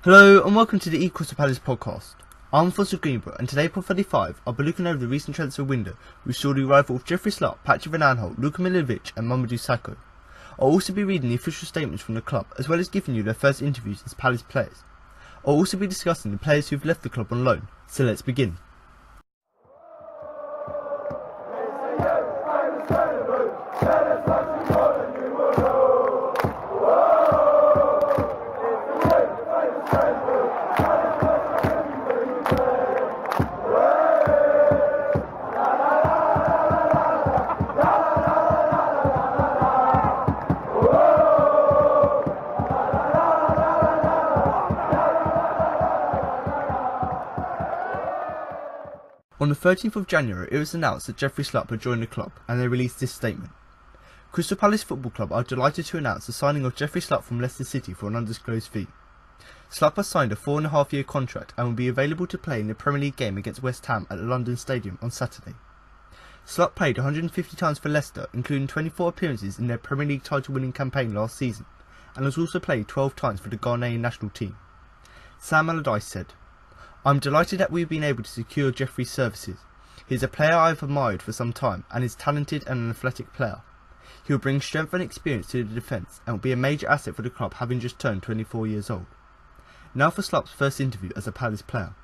Hello and welcome to the Crystal Palace podcast. I'm Alfonso Greenbrook and today, pod 35, I'll be looking over the recent transfer window which saw the arrival of Jeffrey Schlupp, Aanholt, Luka, Milivojević and Mamadou Sakho. I'll also be reading the official statements from the club as well as giving you their first interviews as Palace players. I'll also be discussing the players who've left the club on loan, so let's begin. On the 13th of January, it was announced that Jeffrey Schlupp had joined the club, and they released this statement. Crystal Palace Football Club are delighted to announce the signing of Jeffrey Schlupp from Leicester City for an undisclosed fee. Schlupp has signed a 4.5-year contract and will be available to play in the Premier League game against West Ham at the London Stadium on Saturday. Schlupp played 150 times for Leicester, including 24 appearances in their Premier League title-winning campaign last season, and has also played 12 times for the Ghanaian national team. Sam Allardyce said, "I'm delighted that we've been able to secure Jeffrey's services. He's a player I've admired for some time and is talented and an athletic player. He'll bring strength and experience to the defence and will be a major asset for the club, having just turned 24 years old." Now for Schlupp's first interview as a Palace player.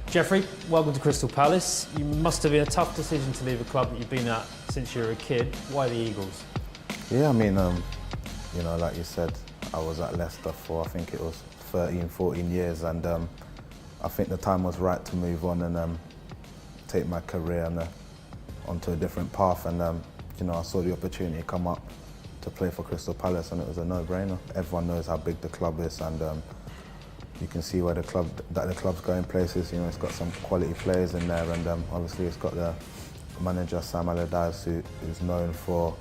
Jeffrey, welcome to Crystal Palace. You must have been a tough decision to leave a club that you've been at since you were a kid. Why the Eagles? Yeah, I mean, like you said, I was at Leicester for, I think it was 13, 14 years, and I think the time was right to move on and take my career onto a different path. And I saw the opportunity come up to play for Crystal Palace, and it was a no-brainer. Everyone knows how big the club is, and you can see where the club's going places. You know, it's got some quality players in there, and obviously it's got the manager Sam Allardyce, who's known for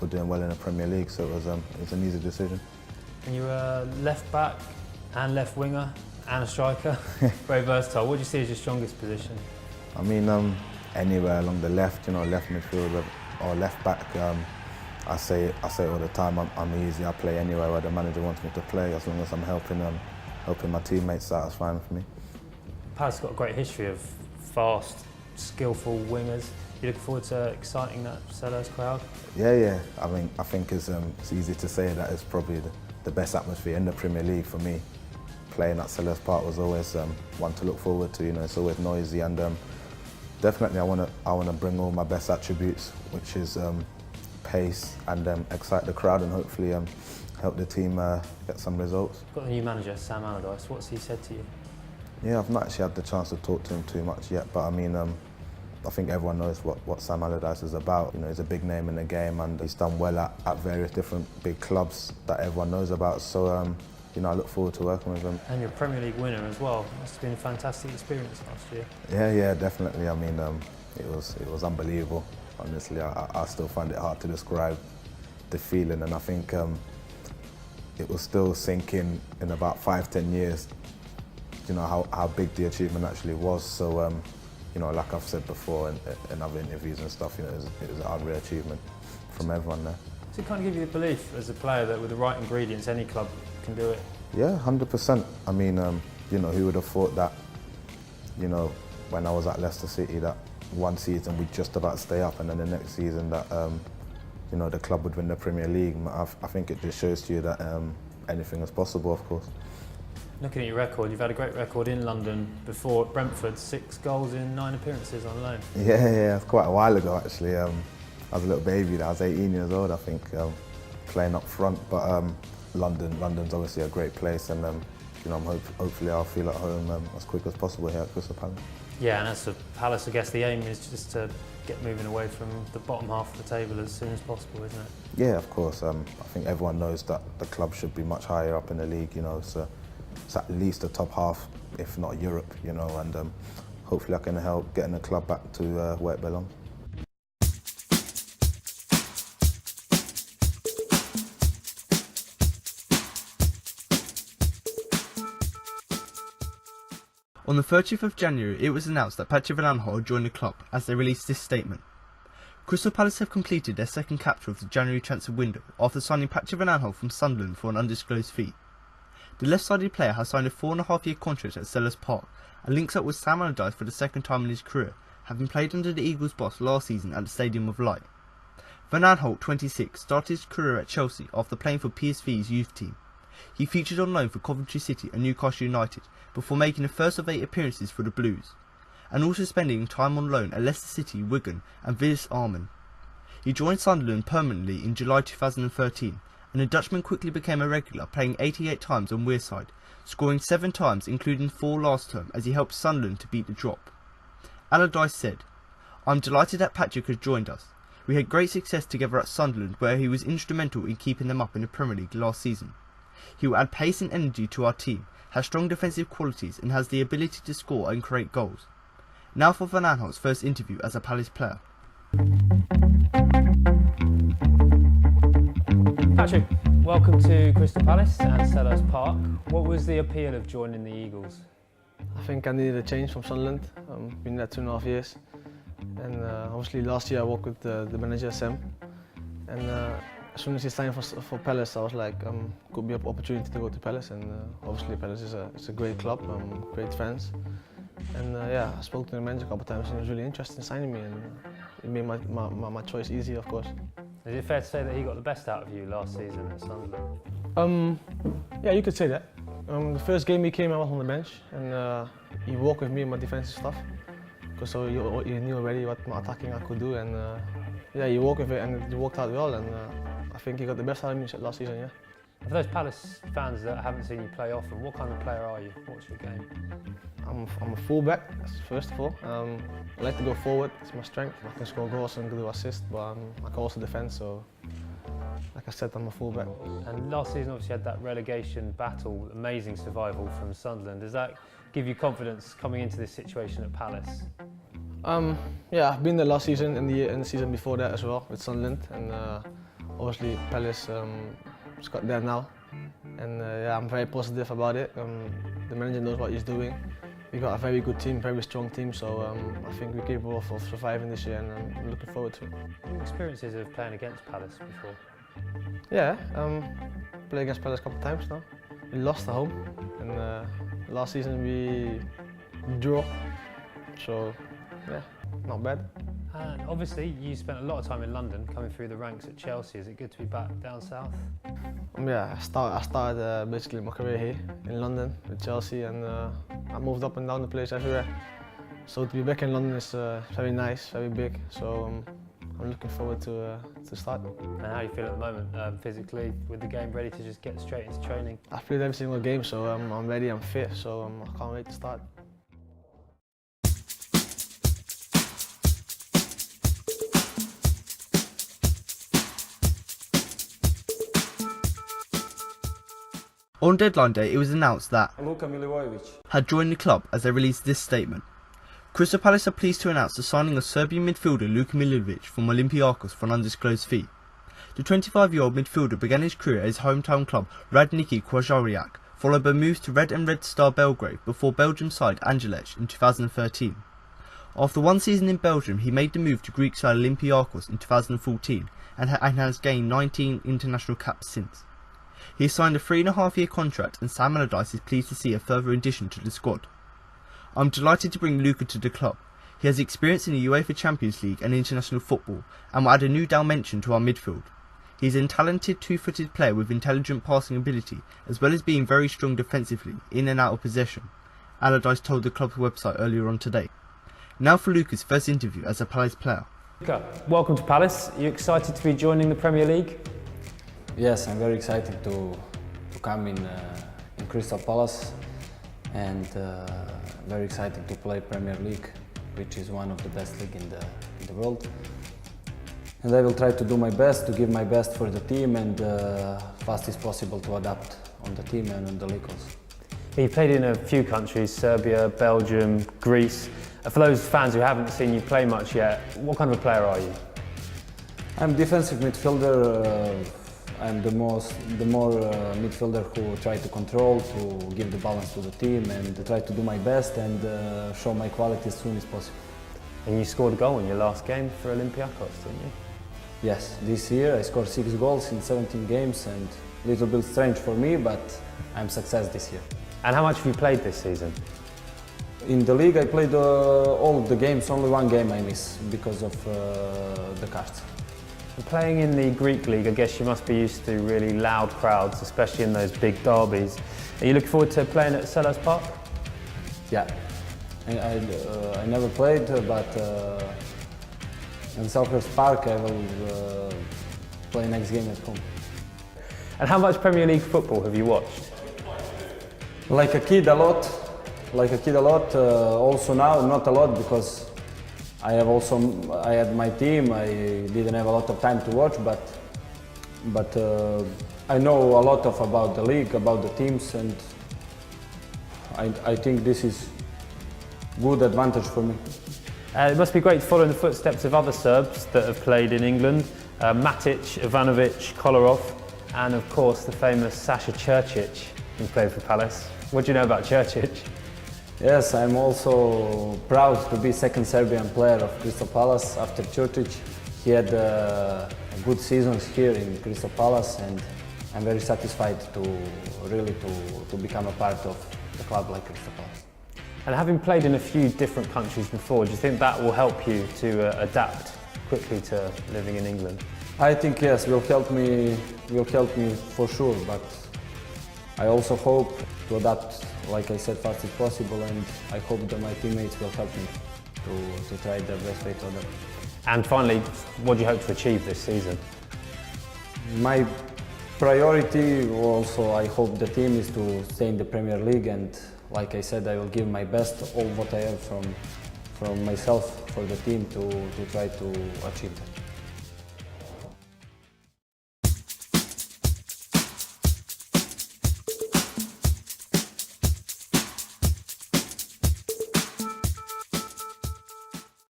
doing well in the Premier League. So it was an easy decision. And you were left back and left winger and a striker. Very versatile. What do you see as your strongest position? I mean, anywhere along the left, left midfield or left back. I say it all the time. I'm easy. I play anywhere where the manager wants me to play, as long as I'm helping my teammates out. It's fine for me. Palace got a great history of fast, skillful wingers. You looking forward to exciting that Selhurst crowd? Yeah. I think it's easy to say that it's probably the best atmosphere in the Premier League for me. Playing at Selhurst Park was always one to look forward to. It's always noisy, and definitely I want to bring all my best attributes, which is pace and excite the crowd, and hopefully help the team get some results. Got the new manager, Sam Allardyce. What's he said to you? Yeah, I've not actually had the chance to talk to him too much yet, but I mean, I think everyone knows what Sam Allardyce is about. He's a big name in the game, and he's done well at various different big clubs that everyone knows about. So, I look forward to working with him. And you're a Premier League winner as well. Must have been a fantastic experience last year. Yeah, definitely. I mean, it was unbelievable. Honestly, I still find it hard to describe the feeling, and I think it will still sink in about 5-10 years. How big the achievement actually was. So. Like I've said before in other interviews and stuff, it was an unreal achievement from everyone there. Does it kind of give you the belief as a player that with the right ingredients, any club can do it? Yeah, 100%. I mean, who would have thought that, when I was at Leicester City, that one season we'd just about stay up, and then the next season that, the club would win the Premier League. I think it just shows to you that anything is possible, of course. Looking at your record, you've had a great record in London before at Brentford, 6 goals in 9 appearances on loan. Yeah, it's quite a while ago actually. I was a little baby, I was 18 years old, I think, playing up front. But London's obviously a great place, and hopefully I'll feel at home as quick as possible here at Crystal Palace. Yeah, and as for Palace, I guess the aim is just to get moving away from the bottom half of the table as soon as possible, isn't it? Yeah, of course. I think everyone knows that the club should be much higher up in the league. So it's at least the top half, if not Europe, and hopefully I can help getting the club back to where it belongs. On the 30th of January, it was announced that Aanholt had joined the club as they released this statement. Crystal Palace have completed their second capture of the January transfer window after signing Patrick van Aanholt from Sunderland for an undisclosed fee. The left-sided player has signed a 4.5-year contract at Selhurst Park and links up with Sam Allardyce for the second time in his career, having played under the Eagles' boss last season at the Stadium of Light. Van Aanholt, 26, started his career at Chelsea after playing for PSV's youth team. He featured on loan for Coventry City and Newcastle United before making the first of 8 appearances for the Blues, and also spending time on loan at Leicester City, Wigan and Vitesse Arnhem. He joined Sunderland permanently in July 2013, and the Dutchman quickly became a regular, playing 88 times on Wearside, scoring 7 times including 4 last term as he helped Sunderland to beat the drop. Allardyce said, "I'm delighted that Patrick has joined us. We had great success together at Sunderland where he was instrumental in keeping them up in the Premier League last season. He will add pace and energy to our team, has strong defensive qualities and has the ability to score and create goals." Now for Van Aanholt's first interview as a Palace player. Patrick, welcome to Crystal Palace and Selhurst Park. What was the appeal of joining the Eagles? I think I needed a change from Sunderland. Been there 2.5 years, and obviously last year I worked with the manager Sam, and as soon as he signed for Palace, I was like, could be an opportunity to go to Palace, and obviously Palace is a great club, great fans, and yeah, I spoke to the manager a couple of times, and he was really interested in signing me, and it made my choice easy, of course. Is it fair to say that he got the best out of you last season at Sunderland? Yeah, you could say that. The first game he came, I was on the bench, and he worked with me and my defensive stuff, because so he knew already what my attacking I could do, and yeah, he worked with it and it worked out well, and I think he got the best out of me last season, yeah. For those Palace fans that haven't seen you play often, what kind of player are you? What's your game? I'm a fullback, first of all. I like to go forward, it's my strength. I can score goals and do assists, but I can also defend, so like I said, I'm a fullback. And last season obviously had that relegation battle, amazing survival from Sunderland. Does that give you confidence coming into this situation at Palace? Yeah, I've been there last season and the season before that as well with Sunderland, and obviously Palace just got there now, and yeah, I'm very positive about it. The manager knows what he's doing. We got a very good team, very strong team, so I think we're capable of surviving this year, and I'm looking forward to it. What experiences of playing against Palace before? Yeah, played against Palace a couple of times now. We lost at home, and last season we drew, so yeah, not bad. And obviously you spent a lot of time in London, coming through the ranks at Chelsea. Is it good to be back down south? Yeah, I started basically my career here in London with Chelsea, and I moved up and down the place everywhere. So to be back in London is very nice, very big. So I'm looking forward to start. And how do you feel at the moment, physically, with the game ready to just get straight into training? I've played every single game, so I'm ready, I'm fit, so I can't wait to start. On deadline day, it was announced that Luka Milivojević had joined the club as they released this statement. Crystal Palace are pleased to announce the signing of Serbian midfielder Luka Milivojević from Olympiacos for an undisclosed fee. The 25-year-old midfielder began his career at his hometown club Radniki Kvajarevac, followed by moves to Red and Red Star Belgrade before Belgium side Anderlecht in 2013. After one season in Belgium, he made the move to Greek side Olympiacos in 2014 and has gained 19 international caps since. He has signed a 3.5-year contract, and Sam Allardyce is pleased to see a further addition to the squad. "I'm delighted to bring Luka to the club. He has experience in the UEFA Champions League and international football and will add a new dimension to our midfield. He is a talented two-footed player with intelligent passing ability as well as being very strong defensively, in and out of possession," Allardyce told the club's website earlier on today. Now for Luka's first interview as a Palace player. Luka, welcome to Palace. Are you excited to be joining the Premier League? Yes, I'm very excited to come in Crystal Palace, and very excited to play Premier League, which is one of the best league in the world. And I will try to do my best, to give my best for the team, and fast as possible to adapt on the team and on the league also. You played in a few countries, Serbia, Belgium, Greece. For those fans who haven't seen you play much yet, what kind of a player are you? I'm defensive midfielder. I'm the more midfielder who try to control, to give the balance to the team, and try to do my best and show my quality as soon as possible. And you scored a goal in your last game for Olympiacos, didn't you? Yes, this year I scored 6 goals in 17 games, and a little bit strange for me, but I'm success this year. And how much have you played this season? In the league I played all of the games, only one game I miss because of the cards. And playing in the Greek league, I guess you must be used to really loud crowds, especially in those big derbies. Are you looking forward to playing at Selhurst Park? Yeah, I never played, but in Selhurst Park I will play next game at home. And how much Premier League football have you watched? Like a kid, a lot. Also now, not a lot, because I had my team. I didn't have a lot of time to watch, but I know a lot about the league, about the teams, and I think this is good advantage for me. It must be great to follow in the footsteps of other Serbs that have played in England. Matic, Ivanovic, Kolarov, and of course the famous Sasha Čurčić, who played for Palace. What do you know about Čurčić? Yes, I'm also proud to be second Serbian player of Crystal Palace after Čurčić. He had good seasons here in Crystal Palace, and I'm very satisfied to become a part of a club like Crystal Palace. And having played in a few different countries before, do you think that will help you to adapt quickly to living in England? I think yes, will help me for sure, but I also hope to adapt, like I said, fast as possible, and I hope that my teammates will help me to try the best way to adapt. And finally, what do you hope to achieve this season? My priority also, I hope the team is to stay in the Premier League, and like I said, I will give my best, all what I have from myself for the team to try to achieve that.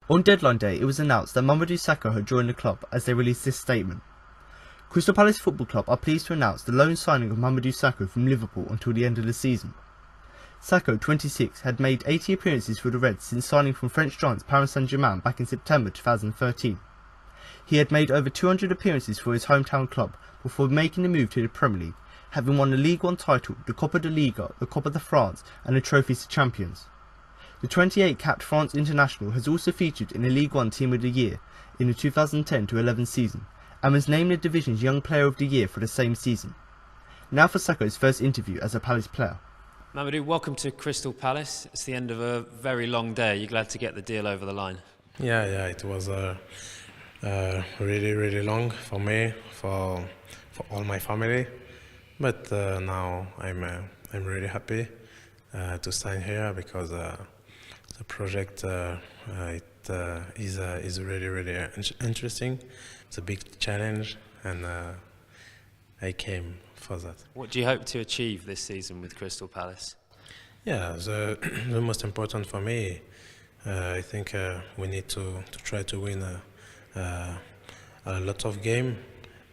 On deadline day, it was announced that Mamadou Sakho had joined the club as they released this statement. Crystal Palace Football Club are pleased to announce the loan signing of Mamadou Sakho from Liverpool until the end of the season. Sakho, 26, had made 80 appearances for the Reds since signing from French giants Paris Saint-Germain back in September 2013. He had made over 200 appearances for his hometown club before making the move to the Premier League, having won the Ligue 1 title, the Copa de Liga, the Copa de France and the Trophies to Champions. The 28-capped France international has also featured in the Ligue 1 Team of the Year in the 2010-11 season and was named the division's Young Player of the Year for the same season. Now for Sakho's first interview as a Palace player. Mamadou, welcome to Crystal Palace. It's the end of a very long day. Are you glad to get the deal over the line? Yeah, it was really long for me, for all my family. But now I'm really happy to sign here because the project is really interesting. It's a big challenge, and I came for that. What do you hope to achieve this season with Crystal Palace? Yeah, the most important for me, I think we need to try to win a lot of games,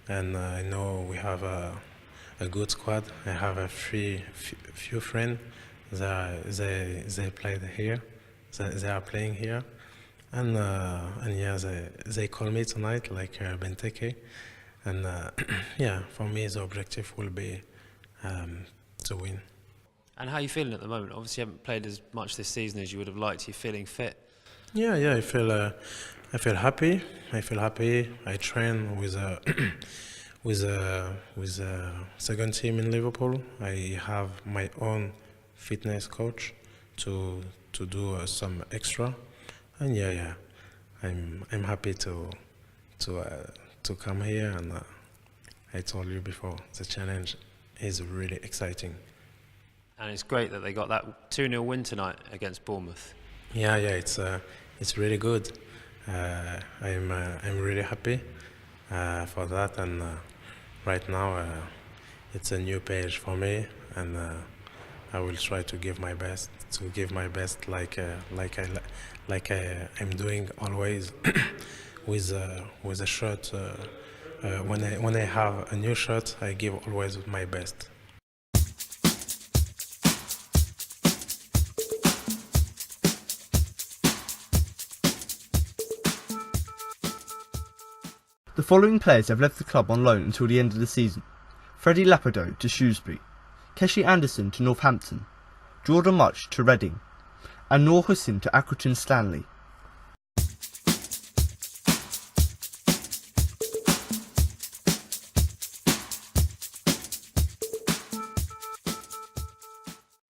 and I know we have a good squad. I have a few friends they played here, they are playing here, and yeah, they call me tonight like Benteke. And yeah, for me the objective will be to win. And how are you feeling at the moment? Obviously you haven't played as much this season as you would have liked. Are you feeling fit? Yeah, I feel happy. I train with a second team in Liverpool. I have my own fitness coach to do some extra. And yeah, I'm happy to come here, and I told you before, the challenge is really exciting. And it's great that they got that 2-0 win tonight against Bournemouth. Yeah, it's really good. I'm really happy for that, and right now it's a new page for me, and I will try to give my best, like I'm doing always. With a shot, when I have a new shot, I give always my best. The following players have left the club on loan until the end of the season: Freddie Ladapo to Shrewsbury, Keshi Anderson to Northampton, Jordon Mutch to Reading, and Noor Husin to Accrington Stanley.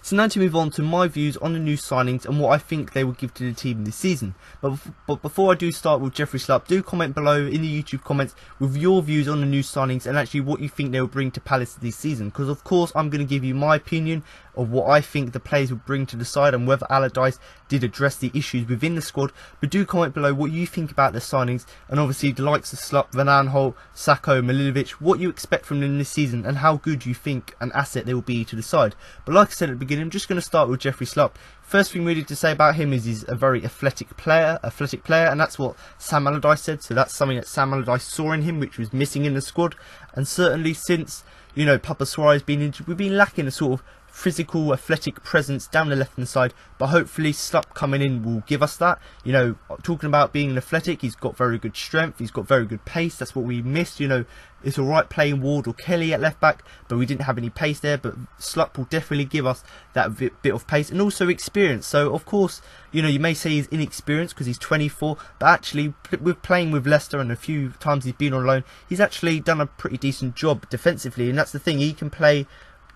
So now to move on to my views on the new signings and what I think they will give to the team this season. But before I do start with Jeffrey Schlupp, do comment below in the YouTube comments with your views on the new signings and actually what you think they will bring to Palace this season. Because of course I'm going to give you my opinion of what I think the players will bring to the side and whether Allardyce did address the issues within the squad. But do comment below what you think about the signings, and obviously the likes of Schlupp, Aanholt, Sakho, Milivojević, what you expect from them this season and how good you think an asset they will be to the side. But like I said at the beginning, I'm just going to start with Jeffrey Schlupp. First thing really to say about him is he's a very athletic player, and that's what Sam Allardyce said. So that's something that Sam Allardyce saw in him, which was missing in the squad. And certainly since, you know, Papa Suarez been injured, we've been lacking a sort of physical, athletic presence down the left hand side, but hopefully Schlupp coming in will give us that. You know, talking about being an athletic, he's got very good strength, he's got very good pace. That's what we missed. You know, it's alright playing Ward or Kelly at left back, but we didn't have any pace there. But Schlupp will definitely give us that bit of pace and also experience. So of course, you know, you may say he's inexperienced because he's 24, but actually with playing with Leicester and a few times he's been on loan, he's actually done a pretty decent job defensively. And that's the thing, he can play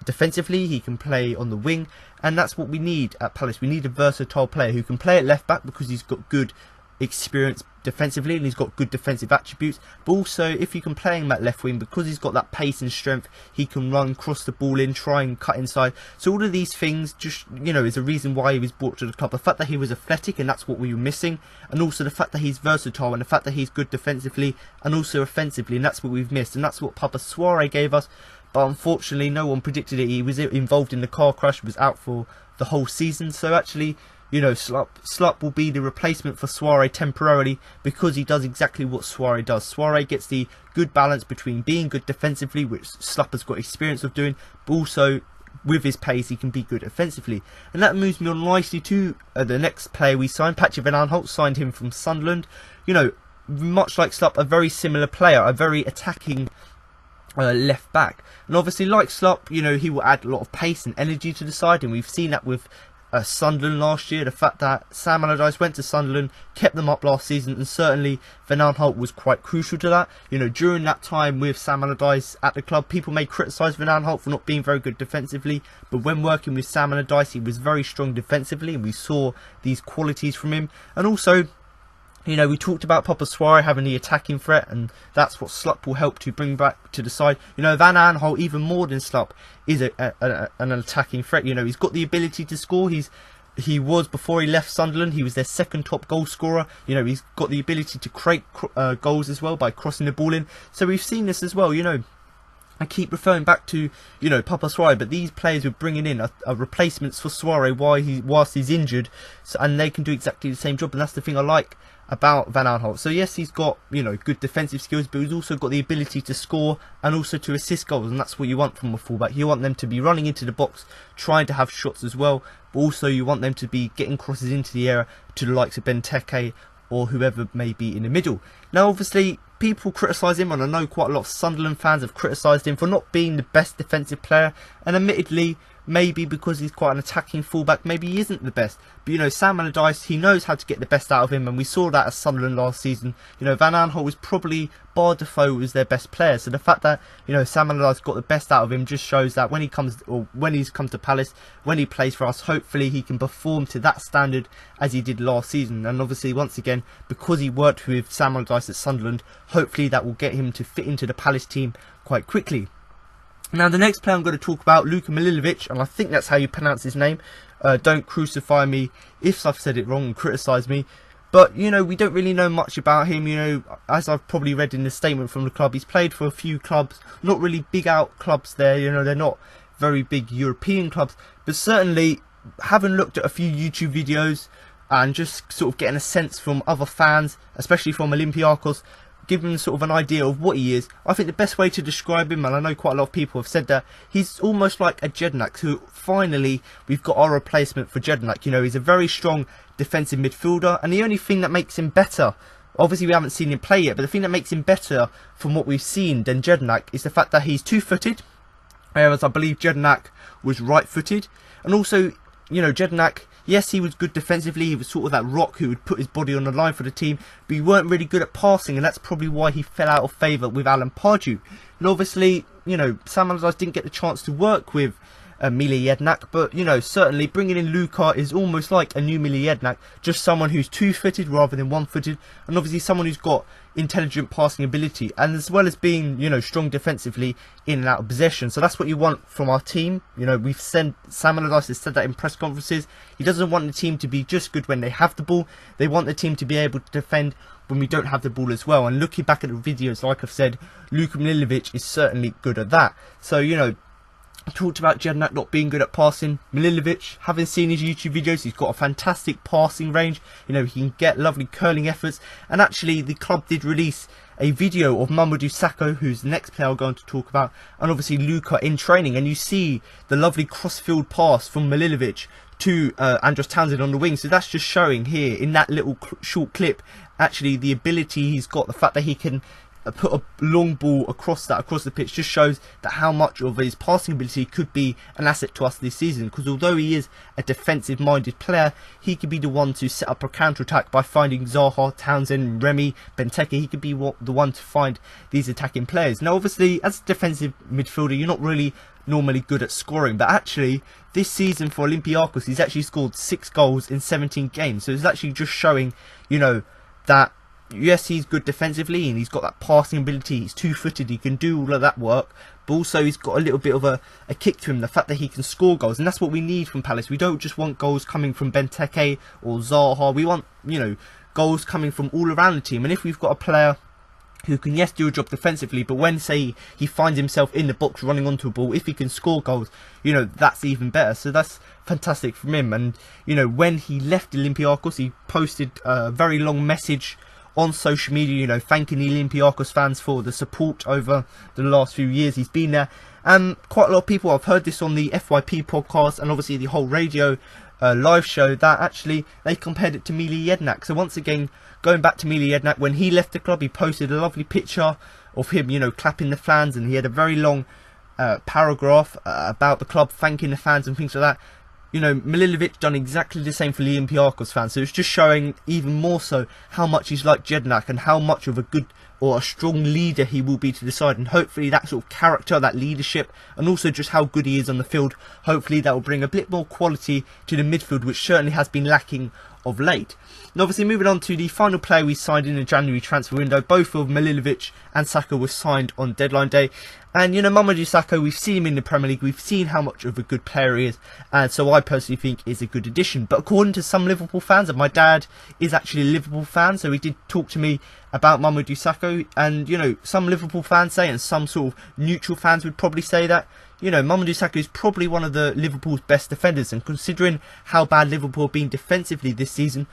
defensively, he can play on the wing, and that's what we need at Palace. We need a versatile player who can play at left back because he's got good experience defensively and he's got good defensive attributes, but also if you can play him at left wing because he's got that pace and strength, he can run, cross the ball in, try and cut inside. So all of these things just, you know, is a reason why he was brought to the club. The fact that he was athletic, and that's what we were missing, and also the fact that he's versatile and the fact that he's good defensively and also offensively, and that's what we've missed, and that's what Papa Suarez gave us. But unfortunately no one predicted it. He was involved in the car crash, was out for the whole season. So actually, you know, Schlupp will be the replacement for Suarez temporarily because he does exactly what Suarez does. Suarez gets the good balance between being good defensively, which Schlupp has got experience of doing, but also with his pace he can be good offensively. And that moves me on nicely to the next player we signed. Patrick Van Aanholt, signed him from Sunderland. You know, much like Schlupp, a very similar player, a very attacking left back, and obviously like Schlupp, you know, he will add a lot of pace and energy to the side, and we've seen that with Sunderland last year. The fact that Sam Allardyce went to Sunderland, kept them up last season, and certainly Van Aanholt was quite crucial to that. You know, during that time with Sam Allardyce at the club, people may criticise Van Aanholt for not being very good defensively, but when working with Sam Allardyce, he was very strong defensively, and we saw these qualities from him. And also, you know, we talked about Papa Suarez having the attacking threat, and that's what Schlupp will help to bring back to the side. You know, Van Aanholt, even more than Schlupp, is an attacking threat. You know, he's got the ability to score. He was, before he left Sunderland, he was their second top goal scorer. You know, he's got the ability to create goals as well by crossing the ball in. So we've seen this as well, you know. I keep referring back to, you know, Papa Suarez, but these players we're bringing in are replacements for Suarez whilst he's injured, and they can do exactly the same job, and that's the thing I like about Van Aanholt. So yes, he's got, you know, good defensive skills, but he's also got the ability to score and also to assist goals, and that's what you want from a fullback. You want them to be running into the box, trying to have shots as well, but also you want them to be getting crosses into the area to the likes of Benteke or whoever may be in the middle. Now obviously people criticise him, and I know quite a lot of Sunderland fans have criticised him for not being the best defensive player, and admittedly maybe because he's quite an attacking fullback, maybe he isn't the best. But you know, Sam Allardyce, he knows how to get the best out of him, and we saw that at Sunderland last season. You know, Van Aanholt was probably, bar Defoe, was their best player. So the fact that, you know, Sam Allardyce got the best out of him just shows that when he's come to Palace, when he plays for us, hopefully he can perform to that standard as he did last season. And obviously, once again, because he worked with Sam Allardyce at Sunderland, hopefully that will get him to fit into the Palace team quite quickly. Now the next player I'm going to talk about, Luka Milivojević, and I think that's how you pronounce his name. Don't crucify me if I've said it wrong and criticise me. But, you know, we don't really know much about him. You know, as I've probably read in the statement from the club, he's played for a few clubs, not really big out clubs there. You know, they're not very big European clubs. But certainly, having looked at a few YouTube videos and just sort of getting a sense from other fans, especially from Olympiacos, give him sort of an idea of what he is. I think the best way to describe him, and I know quite a lot of people have said that, he's almost like a Jedinak, who finally we've got our replacement for Jedinak. You know, he's a very strong defensive midfielder, and the only thing that makes him better Obviously, we haven't seen him play yet, but the thing that makes him better from what we've seen than Jordon is the fact that he's two-footed, whereas I believe Jordon was right-footed. And also, you know, Jordon, yes, he was good defensively. He was sort of that rock who would put his body on the line for the team, but he weren't really good at passing, and that's probably why he fell out of favour with Alan Pardew. And obviously, you know, Sam Allardyce didn't get the chance to work with Milivojević, but, you know, certainly bringing in Luka is almost like a new Milivojević, just someone who's two-footed rather than one-footed, and obviously someone who's got intelligent passing ability, and as well as being, you know, strong defensively in and out of possession. So that's what you want from our team. You know, Sam Allardyce has said that in press conferences. He doesn't want the team to be just good when they have the ball. They want the team to be able to defend when we don't have the ball as well. And looking back at the videos, like I've said, Luka Milivojević is certainly good at that. So, you know, I talked about Jordon not being good at passing. Milivojević, having seen his YouTube videos, he's got a fantastic passing range. You know, he can get lovely curling efforts. And actually, the club did release a video of Mamadou Sakho, who's the next player I'm going to talk about, and obviously Luka in training. And you see the lovely cross-field pass from Milivojević to Andros Townsend on the wing. So that's just showing here in that little short clip, actually, the ability he's got, the fact that he can put a long ball across the pitch, just shows that how much of his passing ability could be an asset to us this season. Because although he is a defensive minded player, he could be the one to set up a counter attack by finding Zaha, Townsend, Remy, Benteke. He could be the one to find these attacking players. Now obviously, as a defensive midfielder, you're not really normally good at scoring, but actually this season for Olympiacos he's actually scored 6 goals in 17 games. So it's actually just showing, you know, that yes, he's good defensively and he's got that passing ability, he's two-footed, he can do all of that work, but also he's got a little bit of a kick to him, the fact that he can score goals, and that's what we need from Palace. We don't just want goals coming from Benteke or Zaha, we want, you know, goals coming from all around the team. And if we've got a player who can, yes, do a job defensively, but when, say, he finds himself in the box running onto a ball, if he can score goals, you know, that's even better. So that's fantastic from him. And, you know, when he left Olympiacos, he posted a very long message on social media, you know, thanking the Olympiacos fans for the support over the last few years he's been there. And quite a lot of people, I've heard this on the FYP podcast and obviously the whole radio live show, that actually they compared it to Milivojević. So once again, going back to Milivojević, when he left the club, he posted a lovely picture of him, you know, clapping the fans, and he had a very long paragraph about the club, thanking the fans and things like that. You know, Milivojević done exactly the same for the Olympiacos fans, so it's just showing even more so how much he's like Jordon and how much of a good or a strong leader he will be to the side, and hopefully that sort of character, that leadership, and also just how good he is on the field, hopefully that will bring a bit more quality to the midfield, which certainly has been lacking of late. And obviously moving on to the final player we signed in the January transfer window, both of Milivojević and Sakho were signed on deadline day. And, you know, Mamadou Sakho, we've seen him in the Premier League, we've seen how much of a good player he is, and so I personally think is a good addition. But according to some Liverpool fans, and my dad is actually a Liverpool fan, so he did talk to me about Mamadou Sakho, and, you know, some Liverpool fans say, and some sort of neutral fans would probably say that, you know, Mamadou Sakho is probably one of the Liverpool's best defenders, and considering how bad Liverpool have been defensively this season,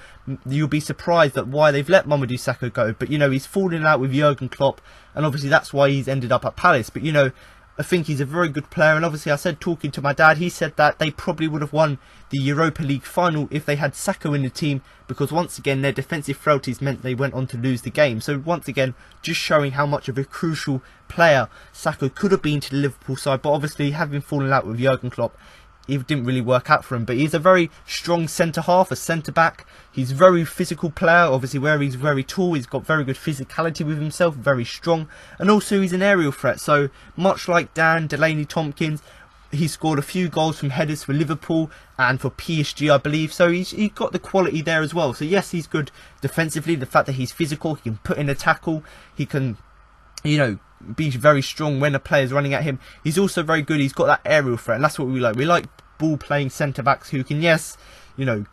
you'll be surprised at why they've let Mamadou Sakho go. But, you know, he's fallen out with Jurgen Klopp, and obviously that's why he's ended up at Palace. But, you know, I think he's a very good player, and obviously I said, talking to my dad, he said that they probably would have won the Europa League final if they had Sakho in the team, because once again their defensive frailties meant they went on to lose the game. So once again, just showing how much of a crucial player Sakho could have been to the Liverpool side, but obviously having fallen out with Jurgen Klopp, it didn't really work out for him. But he's a very strong centre-half, a centre-back. He's a very physical player, obviously where he's very tall, he's got very good physicality with himself, very strong, and also he's an aerial threat. So much like Dan, Delaney, Tompkins, he scored a few goals from headers for Liverpool and for PSG, I believe. So he's got the quality there as well. So yes, he's good defensively. The fact that he's physical, he can put in a tackle, he can, you know, be very strong when a player's running at him. He's also very good. He's got that aerial threat, and that's what we like. We like ball-playing centre-backs who can, yes, you know,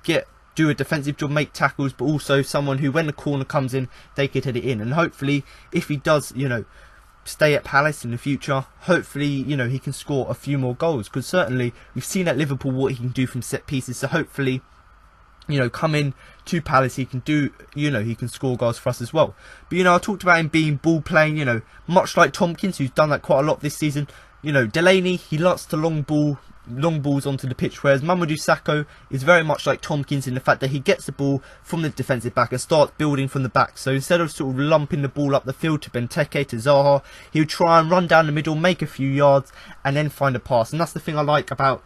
do a defensive job, make tackles, but also someone who, when the corner comes in, they can hit it in. And hopefully, if he does, you know, stay at Palace in the future, hopefully, you know, he can score a few more goals, because certainly we've seen at Liverpool what he can do from set pieces. So hopefully, you know, come in to Palace, he can do, you know, he can score goals for us as well. But, you know, I talked about him being ball playing, you know, much like Tompkins, who's done that quite a lot this season. You know, Delaney, he likes to long ball long balls onto the pitch, whereas Mamadou Sakho is very much like Tompkins in the fact that he gets the ball from the defensive back and starts building from the back. So instead of sort of lumping the ball up the field to Benteke, to Zaha, he would try and run down the middle, make a few yards, and then find a pass. And that's the thing I like about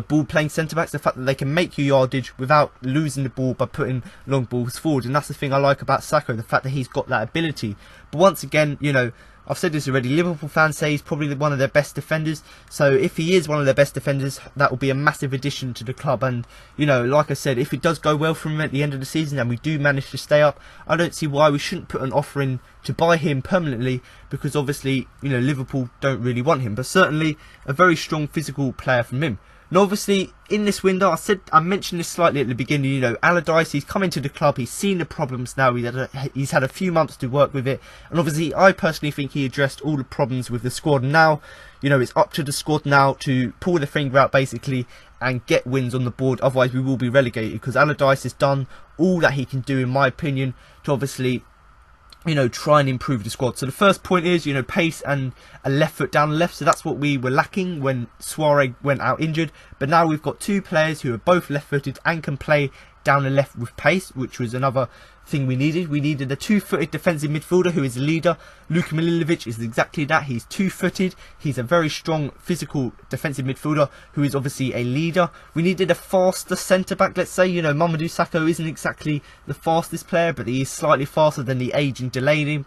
ball playing centre backs, the fact that they can make you yardage without losing the ball by putting long balls forward. And that's the thing I like about Sakho, the fact that he's got that ability. But once again, you know, I've said this already, Liverpool fans say he's probably one of their best defenders. So if he is one of their best defenders, that will be a massive addition to the club. And, you know, like I said, if it does go well for him at the end of the season and we do manage to stay up, I don't see why we shouldn't put an offer in to buy him permanently, because obviously, you know, Liverpool don't really want him. But certainly a very strong physical player from him. And obviously, in this window, I mentioned this slightly at the beginning, you know, Allardyce, he's come into the club, he's seen the problems now, he's had a few months to work with it, and obviously, I personally think he addressed all the problems with the squad. And now, you know, it's up to the squad now to pull the finger out, basically, and get wins on the board, otherwise we will be relegated, because Allardyce has done all that he can do, in my opinion, to obviously, you know, try and improve the squad. So the first point is, you know, pace and a left foot down the left. So that's what we were lacking when Suarez went out injured. But now we've got two players who are both left footed and can play down the left with pace, which was another thing we needed. We needed a two-footed defensive midfielder who is a leader. Luka Milivojević is exactly that. He's two-footed. He's a very strong physical defensive midfielder who is obviously a leader. We needed a faster centre-back, let's say. You know, Mamadou Sakho isn't exactly the fastest player, but he is slightly faster than the aging Delaney,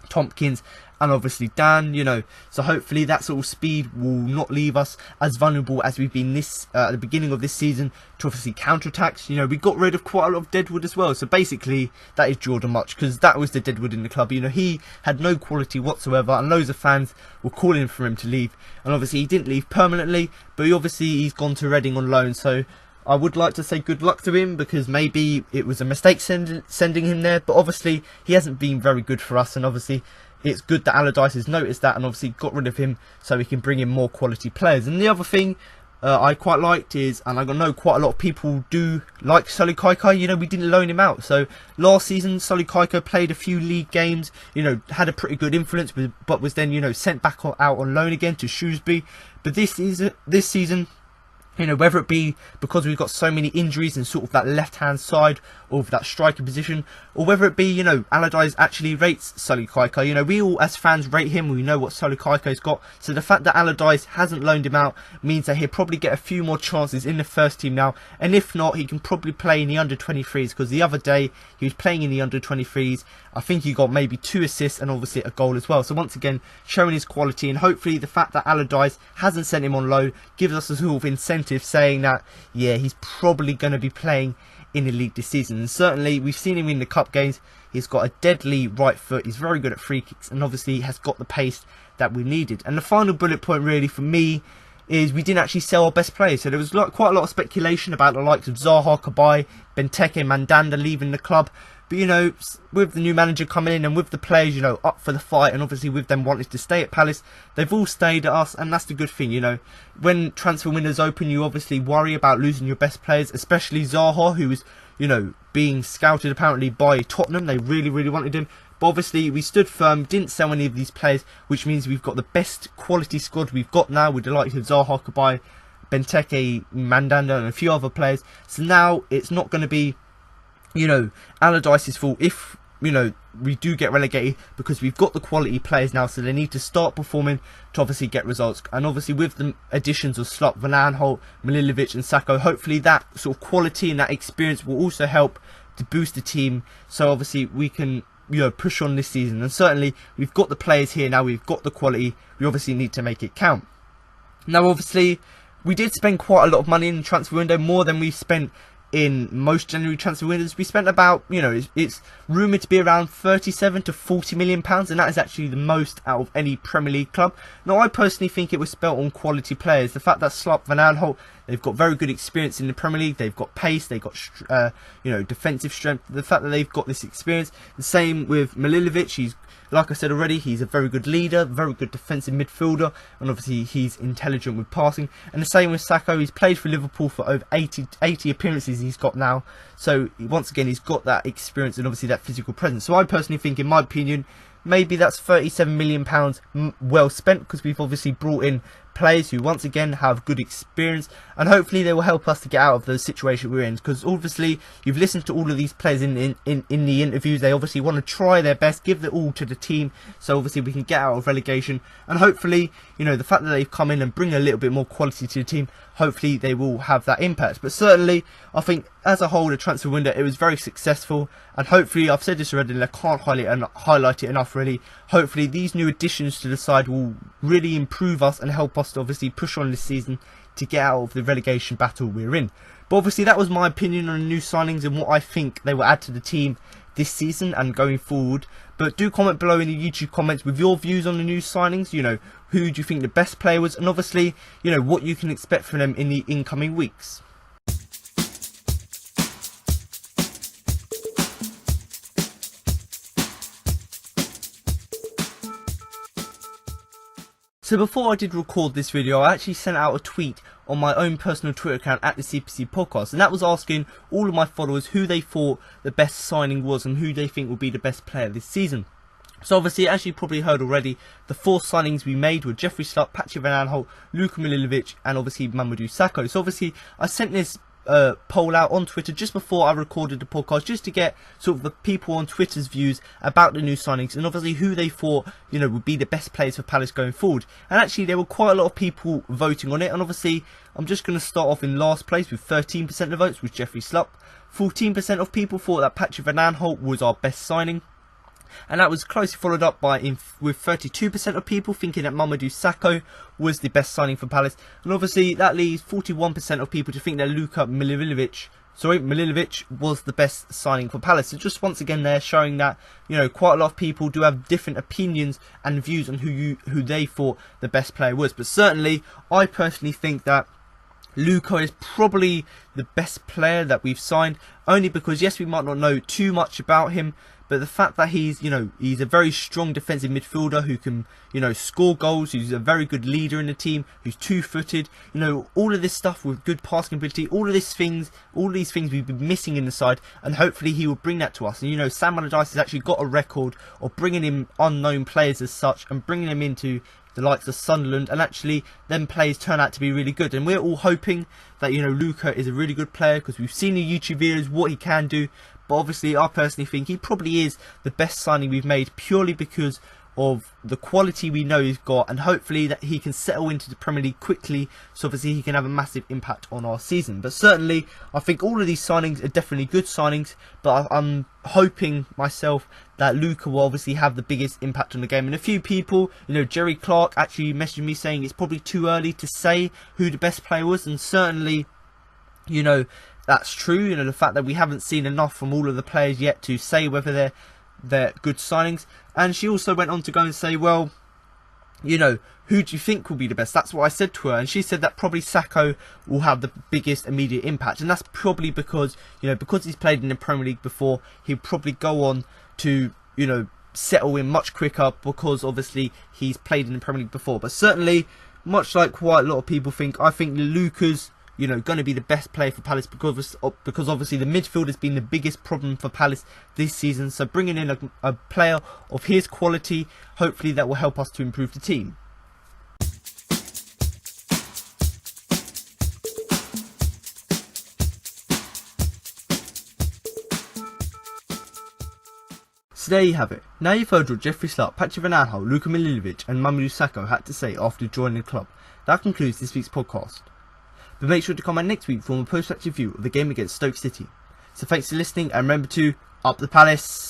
Tompkins, and obviously Dan, you know. So hopefully that sort of speed will not leave us as vulnerable as we've been this at the beginning of this season to obviously counter-attacks. You know, we got rid of quite a lot of deadwood as well. So basically that is Jordon Mutch, because that was the deadwood in the club. You know, he had no quality whatsoever, and loads of fans were calling for him to leave. And obviously he didn't leave permanently, but he's gone to Reading on loan. So I would like to say good luck to him, because maybe it was a mistake sending him there, but obviously he hasn't been very good for us, and obviously it's good that Allardyce has noticed that and obviously got rid of him so we can bring in more quality players. And the other thing I quite liked is, and I know quite a lot of people do like Selhurst, you know, we didn't loan him out. So last season Selhurst played a few league games, you know, had a pretty good influence, but was then, you know, sent back out on loan again to Shrewsbury. But this season, you know, whether it be because we've got so many injuries in sort of that left-hand side of that striker position, or whether it be, you know, Allardyce actually rates Selhurst. You know, we all as fans rate him, we know what Selhurst's got. So the fact that Allardyce hasn't loaned him out means that he'll probably get a few more chances in the first team now. And if not, he can probably play in the under-23s, because the other day he was playing in the under-23s. I think he got maybe 2 assists and obviously a goal as well. So once again, showing his quality, and hopefully the fact that Allardyce hasn't sent him on loan gives us a sort of incentive, saying that, yeah, he's probably going to be playing in the league this season. And certainly we've seen him in the cup games. He's got a deadly right foot, he's very good at free kicks, and obviously he has got the pace that we needed. And the final bullet point really for me is we didn't actually sell our best players. So there was quite a lot of speculation about the likes of Zaha, Cabaye, Benteke, Mandanda leaving the club. But, you know, with the new manager coming in and with the players, you know, up for the fight, and obviously with them wanting to stay at Palace, they've all stayed at us, and that's the good thing, you know. When transfer windows open, you obviously worry about losing your best players, especially Zaha, who was, you know, being scouted apparently by Tottenham. They really, really wanted him. But obviously we stood firm, didn't sell any of these players, which means we've got the best quality squad we've got now, with the likes of Zaha, Cabaye, Benteke, Mandanda, and a few other players. So now it's not going to be, you know, Allardyce's fault if, you know, we do get relegated, because we've got the quality players now, so they need to start performing to obviously get results. And obviously with the additions of Schlupp, Van Aanholt, Milivojević and Sakho, hopefully that sort of quality and that experience will also help to boost the team, so obviously we can, you know, push on this season. And certainly we've got the players here now, we've got the quality, we obviously need to make it count. Now obviously we did spend quite a lot of money in the transfer window, more than we spent in most January transfer windows. We spent about, you know, it's rumoured to be around 37 to 40 million pounds, and that is actually the most out of any Premier League club. Now I personally think it was spent on quality players. The fact that Schlupp, Van Aanholt, they've got very good experience in the Premier League, they've got pace, they've got you know, defensive strength. The fact that they've got this experience, the same with Milivojević, he's, like I said already, he's a very good leader, very good defensive midfielder, and obviously he's intelligent with passing. And the same with Sakho, he's played for Liverpool for over 80 appearances he's got now. So once again, he's got that experience and obviously that physical presence. So I personally think, in my opinion, maybe that's £37 million well spent, because we've obviously brought in players who once again have good experience, and hopefully they will help us to get out of the situation we're in, because obviously you've listened to all of these players in the interviews. They obviously want to try their best, give it all to the team, so obviously we can get out of relegation. And hopefully, you know, the fact that they've come in and bring a little bit more quality to the team, hopefully they will have that impact. But certainly I think as a whole the transfer window, it was very successful, and hopefully, I've said this already and I can't highlight it enough really, hopefully these new additions to the side will really improve us and help us to obviously push on this season to get out of the relegation battle we're in. But obviously that was my opinion on the new signings and what I think they will add to the team this season and going forward. But do comment below in the YouTube comments with your views on the new signings. You know, who do you think the best player was, and obviously, you know, what you can expect from them in the incoming weeks. So before I did record this video, I actually sent out a tweet on my own personal Twitter account at the CPC Podcast, and that was asking all of my followers who they thought the best signing was and who they think will be the best player this season. So obviously, as you probably heard already, the 4 signings we made were Jeffrey Schlupp, Patrick van Aanholt, Luka Milivojević and obviously Mamadou Sakho. So obviously I sent this poll out on Twitter just before I recorded the podcast, just to get sort of the people on Twitter's views about the new signings and obviously who they thought, you know, would be the best players for Palace going forward. And actually there were quite a lot of people voting on it, and obviously I'm just going to start off in last place with 13% of the votes was Jeffrey Schlupp. 14% of people thought that Patrick van Aanholt was our best signing, and that was closely followed up by with 32% of people thinking that Mamadou Sakho was the best signing for Palace, and obviously that leaves 41% of people to think that Luka Milivojević was the best signing for Palace. So just once again there showing that, you know, quite a lot of people do have different opinions and views on who they thought the best player was. But certainly I personally think that Luka is probably the best player that we've signed, only because yes, we might not know too much about him, but the fact that he's, you know, he's a very strong defensive midfielder who can, you know, score goals, who's a very good leader in the team, who's 2-footed, you know, all of this stuff with good passing ability, all these things we've been missing in the side, and hopefully he will bring that to us. And you know, Sam Allardyce has actually got a record of bringing in unknown players as such and bringing them into the likes of Sunderland, and actually them players turn out to be really good. And we're all hoping that, you know, Luka is a really good player, because we've seen the YouTube videos what he can do. But obviously I personally think he probably is the best signing we've made, purely because of the quality we know he's got, and hopefully that he can settle into the Premier League quickly, so obviously he can have a massive impact on our season. But certainly I think all of these signings are definitely good signings, but I'm hoping myself that Luka will obviously have the biggest impact on the game. And a few people, you know, Jerry Clark actually messaged me saying it's probably too early to say who the best player was, and certainly, you know, that's true. You know, the fact that we haven't seen enough from all of the players yet to say whether they're good signings. And she also went on to go and say, well, you know, who do you think will be the best? That's what I said to her, and she said that probably Sakho will have the biggest immediate impact, and that's probably because, you know, because he's played in the Premier League before, he'll probably go on to, you know, settle in much quicker, because obviously he's played in the Premier League before. But certainly, much like quite a lot of people think, I think Luka's, you know, going to be the best player for Palace, because obviously the midfield has been the biggest problem for Palace this season. So bringing in a player of his quality, hopefully that will help us to improve the team. So there you have it. Now you've heard what Jeffrey Schlupp, Patrick van Aanholt, Luka Milivojević and Mamadou Sakho had to say after joining the club. That concludes this week's podcast. But make sure to comment next week for a post-match review of the game against Stoke City. So thanks for listening, and remember to up the Palace!